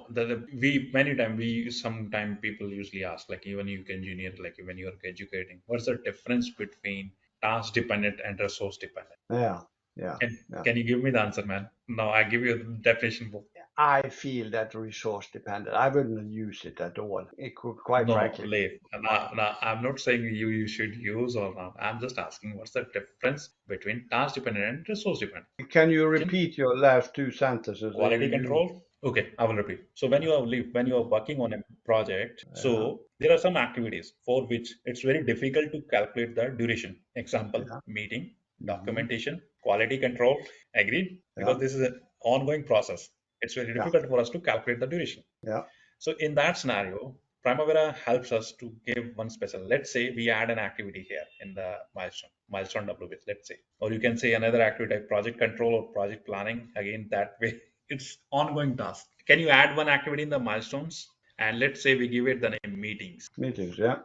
Speaker 1: we many time we sometime people usually ask, like even you can engineer, like when you're educating, what's the difference between task dependent and resource dependent?
Speaker 2: Yeah. Yeah.
Speaker 1: And
Speaker 2: Yeah.
Speaker 1: can you give me the answer, man? No, I give you the definition book.
Speaker 2: I feel that resource dependent. I wouldn't use it at all. It could, quite
Speaker 1: No,
Speaker 2: frankly,
Speaker 1: Leif. No, I'm not saying you should use or not. I'm just asking what's the difference between task dependent and resource dependent.
Speaker 2: can you
Speaker 1: Can
Speaker 2: repeat your last two sentences?
Speaker 1: quality control? Okay, I will repeat. So when you are working on a project,
Speaker 2: Yeah.
Speaker 1: so there are some activities for which it's very difficult to calculate the duration. Example,
Speaker 2: Yeah.
Speaker 1: meeting,
Speaker 2: Hmm.
Speaker 1: documentation, quality control. Agreed?
Speaker 2: Yeah.
Speaker 1: Because this is an ongoing process. It's very
Speaker 2: Yeah.
Speaker 1: difficult for us to calculate the duration.
Speaker 2: Yeah.
Speaker 1: So in that scenario, Primavera helps us to give one special. Let's say we add an activity here in the milestone WBS, let's say, or you can say another activity like project control or project planning. Again, that way it's ongoing task. Can you add one activity in the milestones? And let's say we give it the name meetings.
Speaker 2: Meetings. Yeah.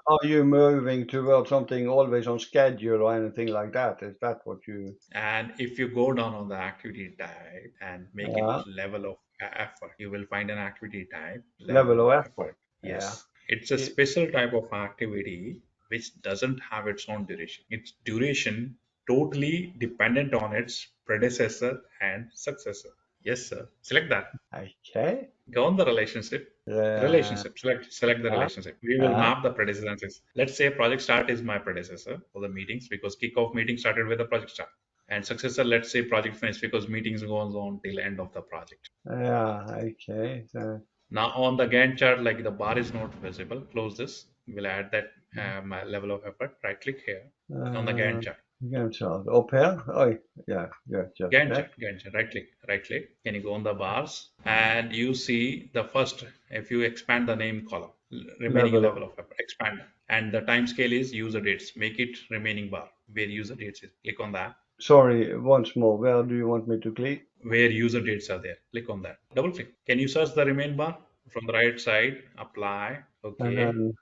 Speaker 2: Are you moving towards something always on schedule or anything like that? Is that what you?
Speaker 1: And if you go down on the activity type and make it
Speaker 2: Yeah.
Speaker 1: level of effort, you will find an activity type, level
Speaker 2: Level
Speaker 1: of
Speaker 2: of
Speaker 1: effort.
Speaker 2: effort. Yeah.
Speaker 1: Yes, it's a
Speaker 2: It,
Speaker 1: special type of activity which doesn't have its own duration. Its duration totally dependent on its predecessor and successor. Yes, sir. Select that.
Speaker 2: okay.
Speaker 1: Go on the relationship.
Speaker 2: Uh,
Speaker 1: Select the
Speaker 2: yeah.
Speaker 1: relationship. We will
Speaker 2: Yeah.
Speaker 1: map the predecessors. Let's say project start is my predecessor for the meetings because kickoff meeting started with the project start. And successor, let's say project finish because meetings goes on till end of the project.
Speaker 2: Yeah. Okay. So,
Speaker 1: Now on the Gantt chart, like the bar is not visible. Close this. We'll add that my level of effort. Right click here on the
Speaker 2: uh,
Speaker 1: Gantt chart.
Speaker 2: again, so up here. Oh, yeah. Yeah. Just check.
Speaker 1: Gantt chart. Right click. Can you go on the bars and you see the first? If you expand the name column, remaining
Speaker 2: Level of.
Speaker 1: level of effort, expand, and the time scale is user dates. Make it remaining bar where user dates is. Click on that.
Speaker 2: Sorry. Once more. Where do you want me to click?
Speaker 1: Where user dates are there. Click on that. Double click. Can you search the remain bar from the right side? Apply.
Speaker 2: And
Speaker 1: Okay.
Speaker 2: then.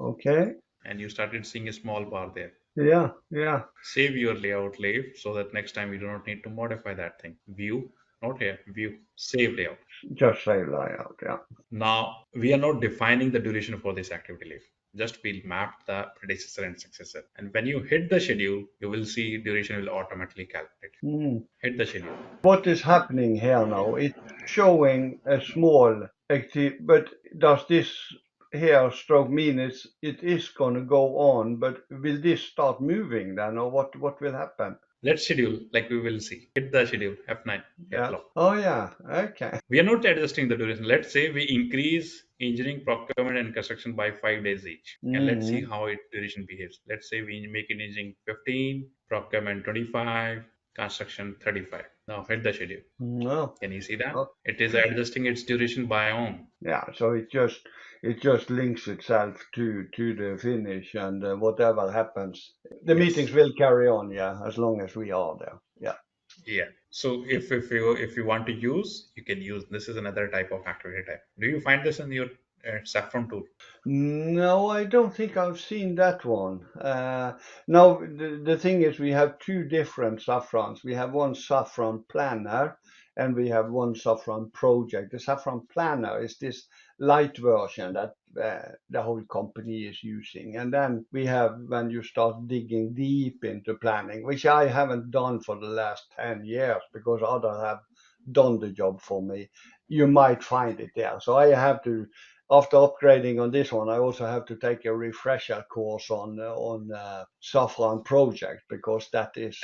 Speaker 2: Okay.
Speaker 1: And you started seeing a small bar there.
Speaker 2: Yeah. Yeah.
Speaker 1: Save your layout Leif so that next time you do not need to modify that thing. View, not here, view, save layout.
Speaker 2: Just save layout. Yeah.
Speaker 1: Now we are not defining the duration for this activity Leif. Just we'll map the predecessor and successor. And when you hit the schedule, you will see duration will automatically calculate.
Speaker 2: Hmm.
Speaker 1: Hit the schedule.
Speaker 2: What is happening here now? It's showing a small active, but does this here stroke mean it is going to go on, but will this start moving then, or what will happen?
Speaker 1: Let's schedule like we will see. Hit the schedule, F9,
Speaker 2: Yeah.
Speaker 1: F-lock.
Speaker 2: Oh yeah. Okay.
Speaker 1: We are not adjusting the duration. Let's say we increase engineering, procurement, and construction by 5 days each. And let's see
Speaker 2: Hmm.
Speaker 1: how it duration behaves. Let's say we make it engineering 15, procurement 25, construction 35. Now hit the schedule.
Speaker 2: No.
Speaker 1: Can you see that?
Speaker 2: Oh,
Speaker 1: It is adjusting its duration by own.
Speaker 2: yeah. So it just links itself to the finish, and whatever happens, the meetings
Speaker 1: Yes.
Speaker 2: will carry on. Yeah, as long as we are there. Yeah.
Speaker 1: Yeah. So if you want to use, you can use. This is another type of activity type. Do you find this in your Saffron tool?
Speaker 2: No, I don't think I've seen that one. No, the thing is, we have two different saffrons. We have one saffron planner and we have one saffron project. The saffron planner is this light version that the whole company is using. And then we have when you start digging deep into planning, which I haven't done for the last 10 years because others have done the job for me. You might find it there. So I have to after upgrading on this one, I also have to take a refresher course on Safran Project because that is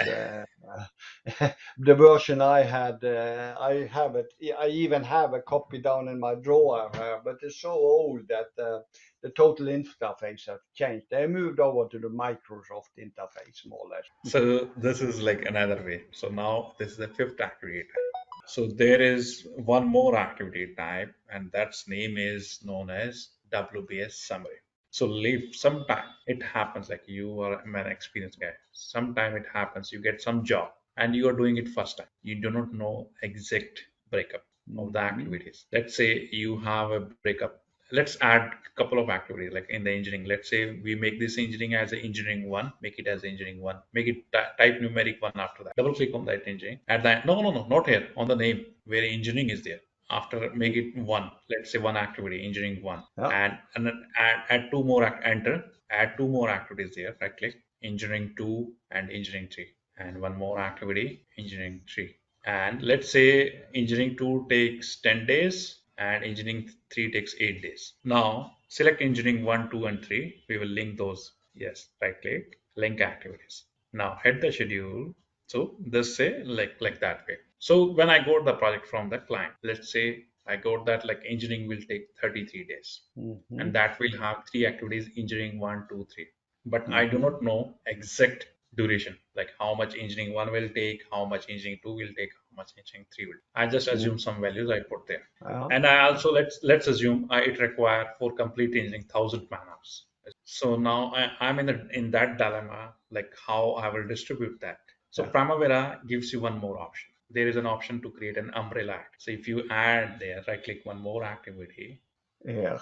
Speaker 2: the version I had. I have it. I even have a copy down in my drawer here, but it's so old that the total interface has changed. They moved over to the Microsoft interface more or less.
Speaker 1: So this is like another way. So now this is the fifth activity type. So there is one more activity type, and that's name is known as WBS summary. So leave sometime it happens like you are an experienced guy. Sometime it happens you get some job and you are doing it first time. You do not know exact breakup of the
Speaker 2: Hmm.
Speaker 1: activities. Let's say you have a breakup let's add a couple of activities like in the engineering. Let's say we make this engineering as a engineering one, make it as engineering one, make it type numeric one after that. Double click on that engineering. Add that. No, no, no, not here on the name where engineering is there. After make it one, let's say one activity, engineering one,
Speaker 2: Yeah.
Speaker 1: and then add two more enter, add two more activities there. Right click, engineering two and engineering three, and one more activity, engineering three. And let's say engineering 2 takes 10 days and engineering 3 takes 8 days. Now select engineering 1, 2, and 3. We will link those. Yes, right click, link activities. Now head the schedule. So this say like that way. So when I got the project from the client, let's say I got that like engineering will take 33 days, and
Speaker 2: Mm-hmm.
Speaker 1: that will have three activities, engineering one, two, three. But I do
Speaker 2: Mm-hmm.
Speaker 1: not know exact duration, like how much engineering one will take, how much engineering two will take, how much engineering three will. I just
Speaker 2: Mm.
Speaker 1: assume some values I put there.
Speaker 2: Yeah.
Speaker 1: And I also let's assume it require for complete engineering 1,000 man hours. So now I'm in that dilemma, like how I will distribute that. So
Speaker 2: Yeah.
Speaker 1: Primavera gives you one more option. There is an option to create an umbrella act. So if you add there, right click one more activity,
Speaker 2: Here.